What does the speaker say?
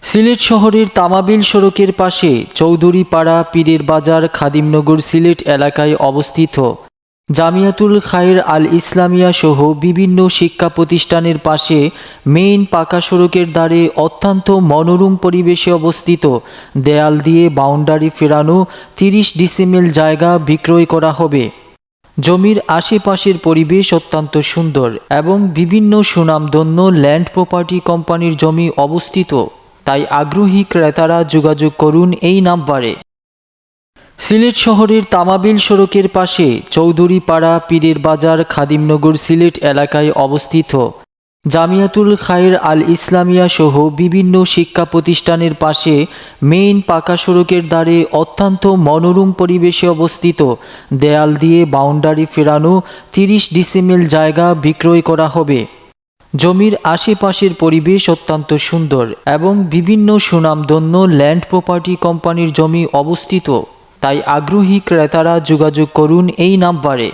সিলেট শহরের তামাবিল সড়কের পাশে চৌধুরীপাড়া পীরের বাজার খাদিমনগর সিলেট এলাকায় অবস্থিত জামিয়াতুল খায়ের আল ইসলামিয়া সহ বিভিন্ন শিক্ষা প্রতিষ্ঠানের পাশে মেইন পাকা সড়কের ধারে অত্যন্ত মনোরম পরিবেশে অবস্থিত দেয়াল দিয়ে বাউন্ডারি ফেরানো 30 ডিসিমেল জায়গা বিক্রয় করা হবে। জমির আশেপাশের পরিবেশ অত্যন্ত সুন্দর এবং বিভিন্ন সুনামধন্য ল্যান্ড প্রপার্টি কোম্পানির জমি অবস্থিত। তাই আগ্রহী ক্রেতারা যোগাযোগ করুন এই নাম্বারে। সিলেট শহরের তামাবিল সড়কের পাশে চৌধুরীপাড়া পীরের বাজার খাদিমনগর সিলেট এলাকায় অবস্থিত জামিয়াতুল খায়ের আল ইসলামিয়া সহ বিভিন্ন শিক্ষা প্রতিষ্ঠানের পাশে মেইন পাকা সড়কের ধারে অত্যন্ত মনোরম পরিবেশে অবস্থিত দেয়াল দিয়ে বাউন্ডারি ফেরানো 30 ডিসিমেল জায়গা বিক্রয় করা হবে। জমির আশেপাশের পরিবেশ অত্যন্ত সুন্দর এবং বিভিন্ন সুনামধন্য ল্যান্ড প্রপার্টি কোম্পানির জমি অবস্থিত। তাই আগ্রহী ক্রেতারা যোগাযোগ করুন এই নাম্বারে।